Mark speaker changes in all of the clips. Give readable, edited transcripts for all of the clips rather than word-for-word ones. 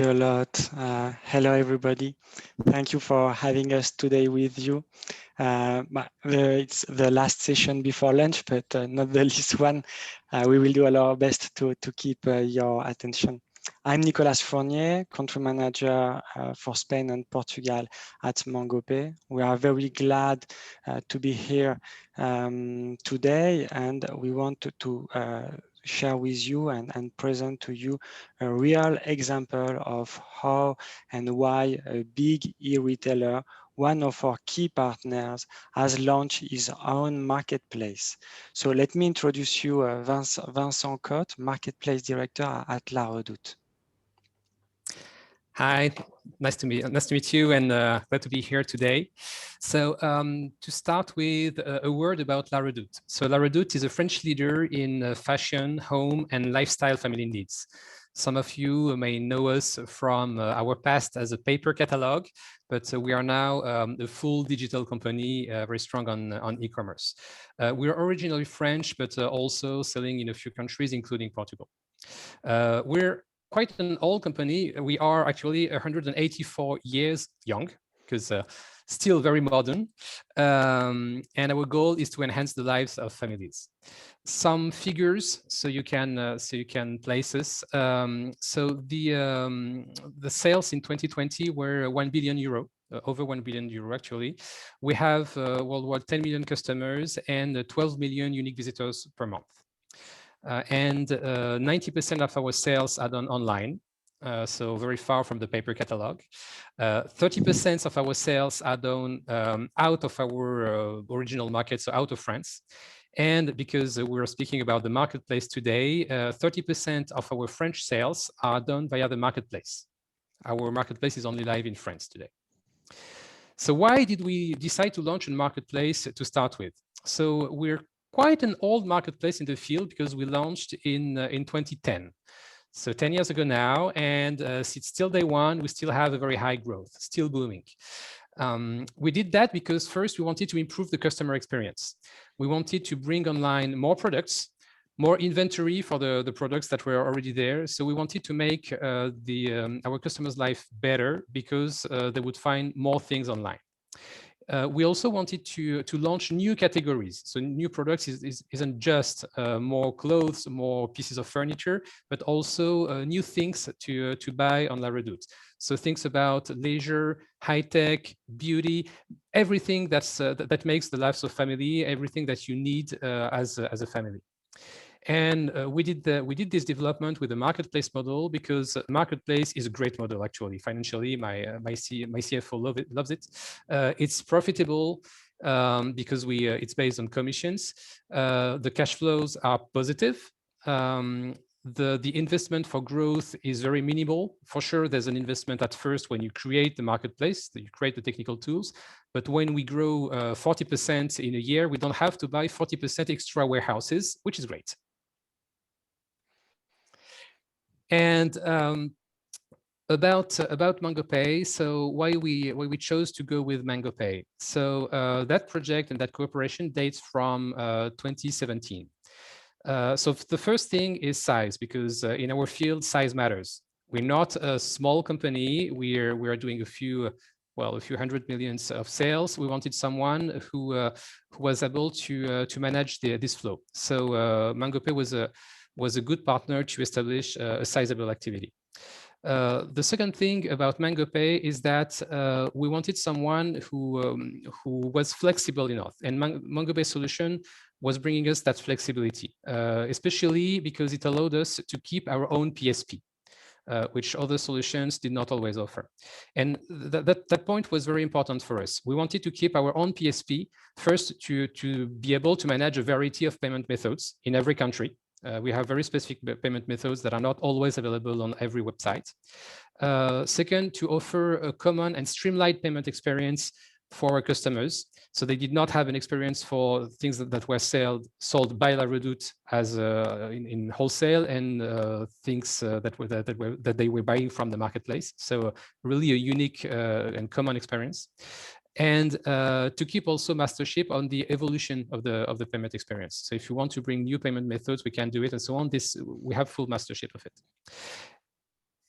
Speaker 1: a lot. Hello, everybody. Thank you for having us today with you. It's the last session before lunch, but not the least one. We will do our best to keep your attention. I'm Nicolas Fournié, Country Manager for Spain and Portugal at MANGOPAY. We are very glad to be here today, and we want to share with you and present to you a real example of how and why a big e-retailer, one of our key partners, has launched his own marketplace. So let me introduce you Vincent Cotte, Marketplace Director at La Redoute.
Speaker 2: Hi, nice to meet you, and glad to be here today. So to start with a word about La Redoute. So La Redoute is a French leader in fashion, home, and lifestyle family needs. Some of you may know us from our past as a paper catalog, but we are now a full digital company, very strong on e-commerce. We are originally French, but also selling in a few countries, including Portugal. We're quite an old company. We are actually 184 years young, because still very modern. And our goal is to enhance the lives of families. Some figures, so you can place us. So the sales in 2020 were 1 billion euro. Over 1 billion euro, actually. We have worldwide 10 million customers and 12 million unique visitors per month. And 90% of our sales are done online, so very far from the paper catalog. 30% of our sales are done out of our original market, so out of France. And because we're speaking about the marketplace today, 30% of our French sales are done via the marketplace. Our marketplace is only live in France today. So why did we decide to launch a marketplace to start with? So we're quite an old marketplace in the field because we launched in 2010. So 10 years ago now, and it's still day one, we still have a very high growth, still booming. We did that because first we wanted to improve the customer experience. We wanted to bring online more products, more inventory for the products that were already there. So we wanted to make our customers' life better because they would find more things online. We also wanted to launch new categories. So new products isn't just more clothes, more pieces of furniture, but also new things to buy on La Redoute. So things about leisure, high tech, beauty, everything that makes the lives of family, everything that you need as a family. And we did this development with the marketplace model because marketplace is a great model, actually. Financially, my CFO loves it. It's profitable because it's based on commissions. The cash flows are positive. The investment for growth is very minimal. For sure, there's an investment at first when you create the marketplace, you create the technical tools. But when we grow 40% in a year, we don't have to buy 40% extra warehouses, which is great. And about MangoPay, so why we chose to go with MangoPay. So that project and that cooperation dates from 2017. So the first thing is size, because in our field, size matters. We're not a small company. We are doing a few hundred millions of sales. We wanted someone who was able to manage this flow. So MangoPay was a good partner to establish a sizable activity. The second thing about MangoPay is that we wanted someone who was flexible enough, and MangoPay solution was bringing us that flexibility, especially because it allowed us to keep our own PSP, which other solutions did not always offer. And that point was very important for us. We wanted to keep our own PSP, first to be able to manage a variety of payment methods in every country. We have very specific payment methods that are not always available on every website. Second, to offer a common and streamlined payment experience for our customers. So they did not have an experience for things that were sold by La Redoute as in wholesale and things that they were buying from the marketplace. So really a unique and common experience. And to keep also mastership on the evolution of the payment experience. So if you want to bring new payment methods, we can do it and so on. We have full mastership of it.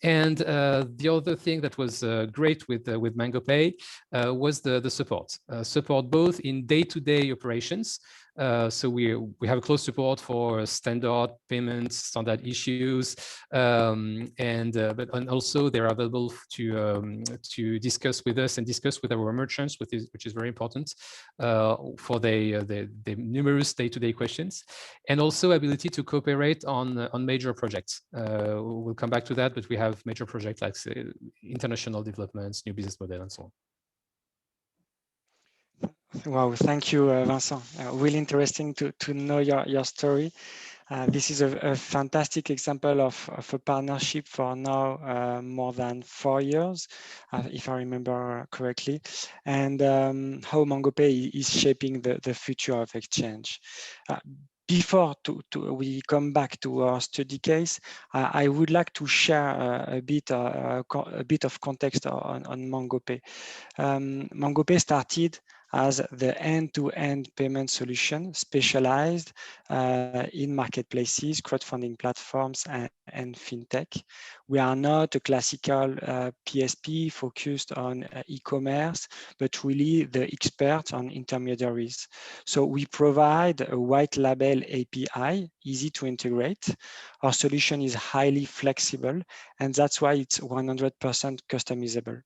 Speaker 2: And the other thing that was great with MangoPay was the support. Support both in day-to-day operations. So we have a close support for standard payments, standard issues, and also they're available to discuss with us and discuss with our merchants, which is very important for the numerous day-to-day questions, and also ability to cooperate on major projects. We'll come back to that, but we have major projects like international developments, new business model, and so on.
Speaker 1: Wow, thank you, Vincent. Really interesting to know your story. This is a fantastic example of a partnership for now more than 4 years, if I remember correctly, and how MangoPay is shaping the future of exchange. Before we come back to our study case, I would like to share a bit of context on MangoPay. MangoPay started as the end-to-end payment solution specialized in marketplaces, crowdfunding platforms, and fintech. We are not a classical PSP focused on e-commerce, but really the expert on intermediaries. So we provide a white label API, easy to integrate. Our solution is highly flexible, and that's why it's 100% customizable.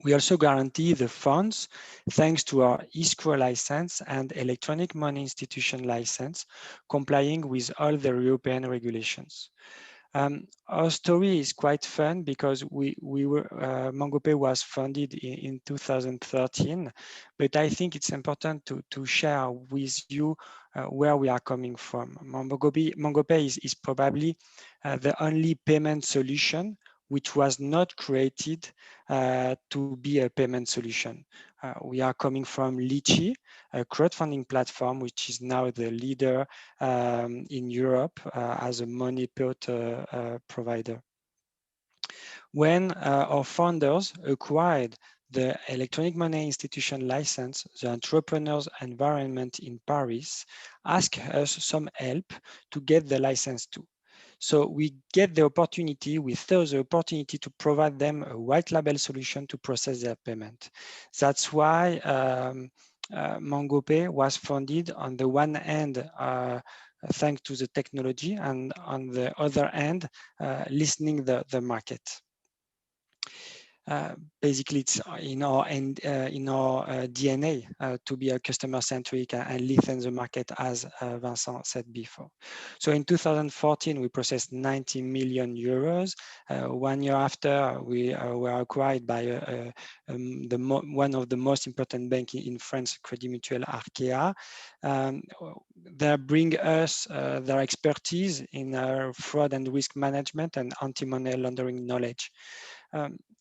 Speaker 1: We also guarantee the funds thanks to our escrow license and electronic money institution license, complying with all the European regulations. Our story is quite fun because MangoPay was founded in 2013, but I think it's important to share with you where we are coming from. MangoPay is probably the only payment solution which was not created to be a payment solution. We are coming from Litchi, a crowdfunding platform, which is now the leader in Europe as a money put provider. When our founders acquired the electronic money institution license, the entrepreneurs environment in Paris asked us some help to get the license too. So we get the opportunity, we thought the opportunity to provide them a white label solution to process their payment. That's why MangoPay was founded on the one hand, thanks to the technology, and on the other hand, listening the market. Basically, it's in our DNA to be a customer-centric and listen the market, as Vincent said before. So in 2014, we processed 90 million euros. 1 year after, we were acquired by one of the most important banks in France, Crédit Mutuel Arkea. They bring us their expertise in fraud and risk management and anti-money laundering knowledge.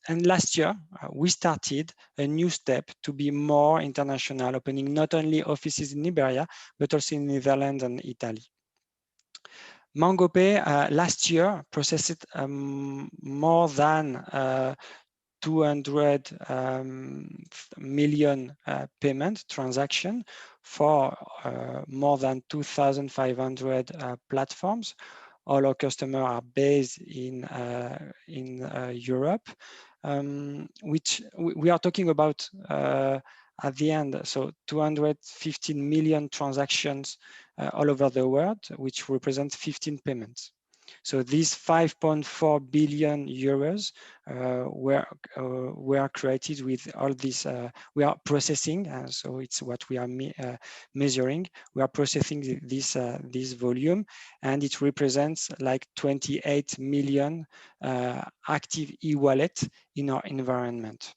Speaker 1: And last year, we started a new step to be more international, opening not only offices in Iberia, but also in Netherlands and Italy. MangoPay last year processed more than 200 million payment transaction for more than 2,500 platforms. All our customers are based in Europe, which we are talking about at the end. So 215 million transactions all over the world, which represents 15 payments. So these 5.4 billion euros were created with all this. We are processing, so it's what we are measuring. We are processing this volume, and it represents like 28 million active e-wallet in our environment.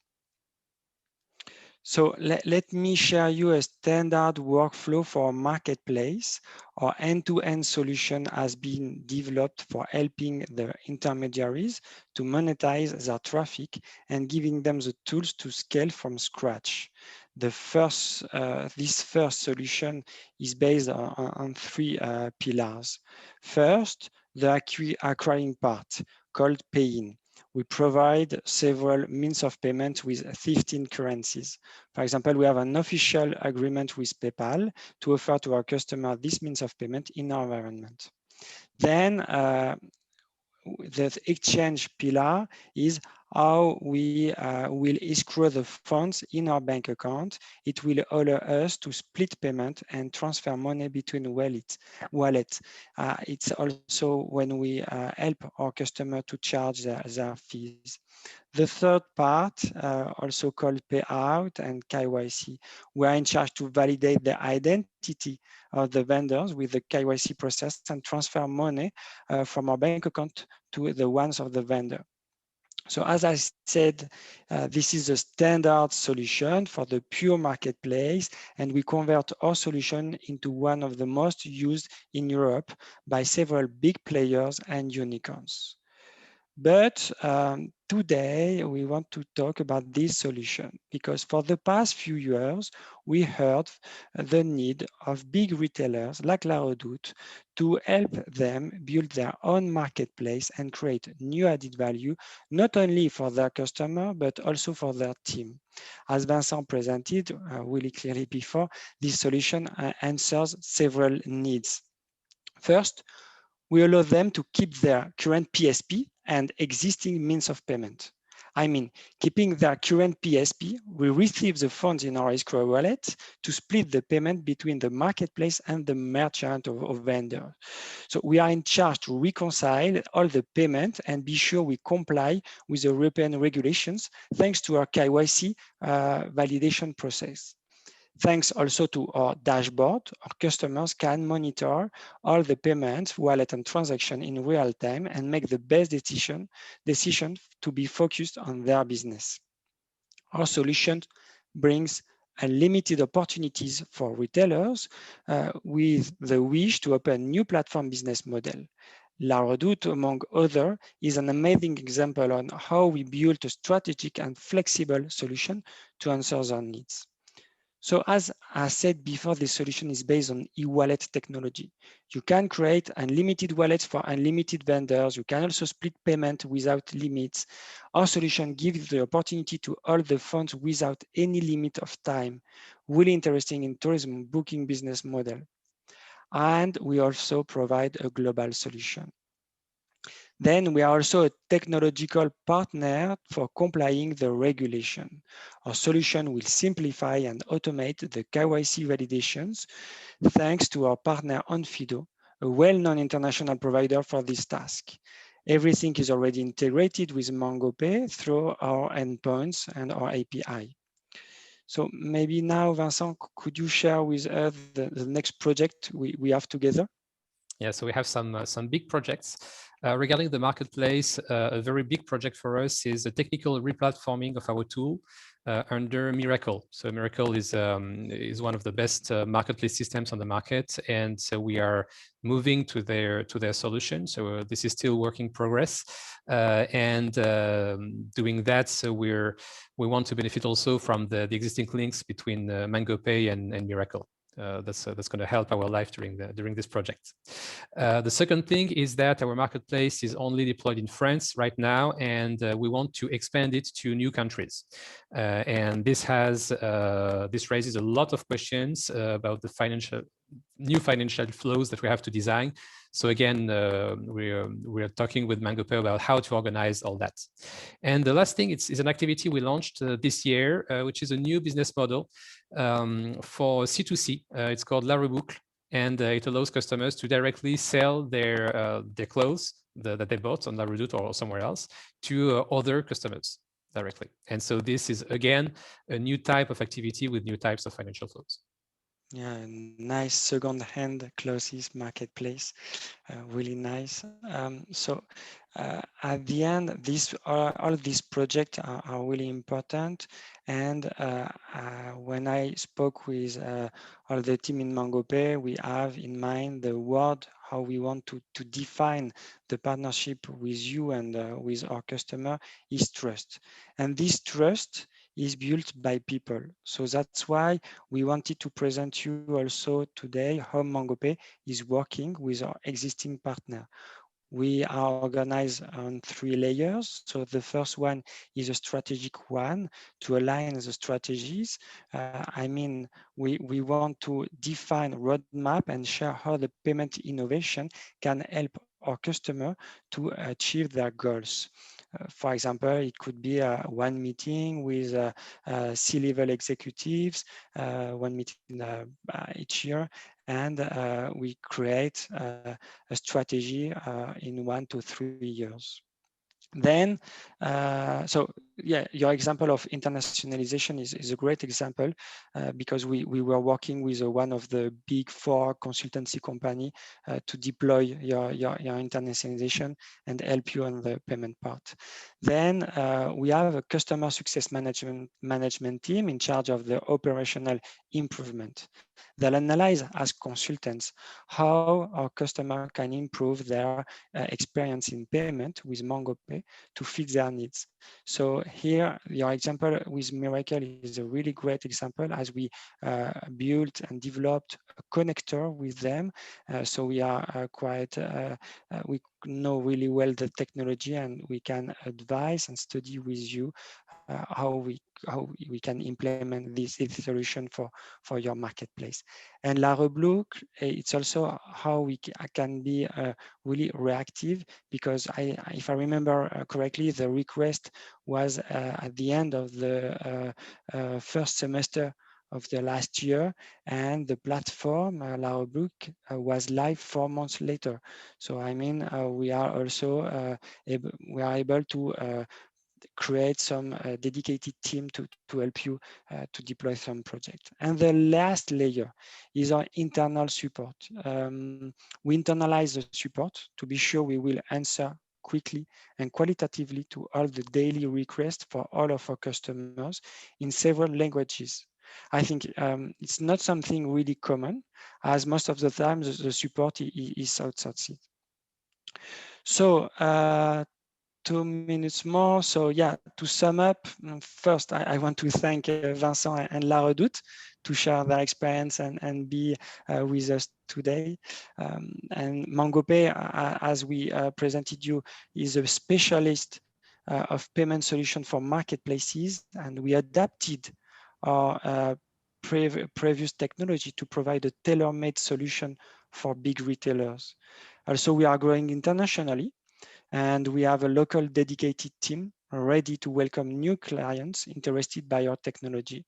Speaker 1: So let me share you a standard workflow for a marketplace. Our end-to-end solution has been developed for helping the intermediaries to monetize their traffic and giving them the tools to scale from scratch. This first solution is based on 3 pillars. First, the acquiring part called pay-in. We provide several means of payment with 15 currencies. For example, we have an official agreement with PayPal to offer to our customer this means of payment in our environment. Then the exchange pillar is how we will escrow the funds in our bank account. It will allow us to split payment and transfer money between wallets. It's also when we help our customer to charge their fees. The third part, also called payout and KYC, we are in charge to validate the identity of the vendors with the KYC process and transfer money from our bank account to the ones of the vendor. So as I said, this is a standard solution for the pure marketplace, and we convert our solution into one of the most used in Europe by several big players and unicorns. But today we want to talk about this solution because for the past few years, we heard the need of big retailers like La Redoute to help them build their own marketplace and create new added value, not only for their customer, but also for their team. As Vincent presented really clearly before, this solution answers several needs. First, we allow them to keep their current PSP and existing means of payment. I mean, keeping their current PSP, we receive the funds in our escrow wallet to split the payment between the marketplace and the merchant or vendor. So we are in charge to reconcile all the payment and be sure we comply with the European regulations thanks to our KYC validation process. Thanks also to our dashboard, our customers can monitor all the payments, wallet, and transaction in real time and make the best decision to be focused on their business. Our solution brings unlimited opportunities for retailers with the wish to open new platform business model. La Redoute, among others, is an amazing example on how we built a strategic and flexible solution to answer their needs. So as I said before, this solution is based on e-wallet technology. You can create unlimited wallets for unlimited vendors. You can also split payment without limits. Our solution gives the opportunity to hold the funds without any limit of time. Really interesting in tourism booking business model. And we also provide a global solution. Then we are also a technological partner for complying the regulation. Our solution will simplify and automate the KYC validations thanks to our partner Onfido, a well-known international provider for this task. Everything is already integrated with MangoPay through our endpoints and our API. So maybe now, Vincent, could you share with us the next project we have together?
Speaker 2: Yeah, so we have some big projects. Regarding the marketplace, a very big project for us is the technical replatforming of our tool under Miracle. So Miracle is one of the best marketplace systems on the market, and so we are moving to their solution. So this is still work in progress, and doing that, so we want to benefit also from the existing links between MangoPay and Miracle. That's going to help our life during this project. The second thing is that our marketplace is only deployed in France right now, and we want to expand it to new countries. And this raises a lot of questions about the new financial flows that we have to design. So again, we are talking with MangoPay about how to organize all that. And the last thing is an activity we launched this year, which is a new business model for C2C. It's called La Reboucle, and it allows customers to directly sell their clothes that they bought on La Redoute or somewhere else to other customers directly. And so this is, again, a new type of activity with new types of financial flows.
Speaker 1: Yeah, nice second-hand clothes marketplace, really nice. So at the end, all these projects are really important. And when I spoke with all the team in MangoPay, we have in mind the word how we want to define the partnership with you and with our customer is trust. And this trust is built by people. So that's why we wanted to present you also today how MangoPay is working with our existing partner. We are organized on 3 layers. So the first one is a strategic one to align the strategies. I mean, we want to define roadmap and share how the payment innovation can help our customer to achieve their goals. For example, it could be one meeting with C-level executives, one meeting each year, and we create a strategy in 1 to 3 years. Then, so yeah, your example of internationalization is a great example because we were working with one of the big 4 consultancy company to deploy your internationalization and help you on the payment part. Then we have a customer success management team in charge of the operational improvement. They'll analyze as consultants how our customer can improve their experience in payment with MangoPay to fit their needs. So here, your example with Miracle is a really great example as we built and developed a connector with them. So we are we know really well the technology and we can advise and study with you how we can implement this solution for your marketplace. And La Reblouk, it's also how we can be really reactive because if I remember correctly, the request was at the end of the first semester of the last year, and the platform La Reblouk was live 4 months later. So I mean, we are also able to create some dedicated team to help you to deploy some project. And the last layer is our internal support. We internalize the support to be sure we will answer quickly and qualitatively to all the daily requests for all of our customers in several languages. I think it's not something really common, as most of the time the support is outsourced. So 2 minutes more. So yeah, to sum up, first, I want to thank Vincent and La Redoute to share their experience and be with us today. And MangoPay, as we presented you, is a specialist of payment solution for marketplaces, and we adapted our previous technology to provide a tailor-made solution for big retailers. Also, we are growing internationally, and we have a local dedicated team ready to welcome new clients interested by our technology.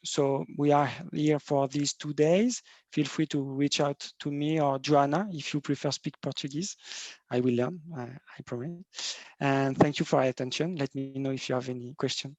Speaker 1: So we are here for these 2 days. Feel free to reach out to me or Joana if you prefer speak Portuguese. I will learn, I promise. And thank you for your attention. Let me know if you have any question.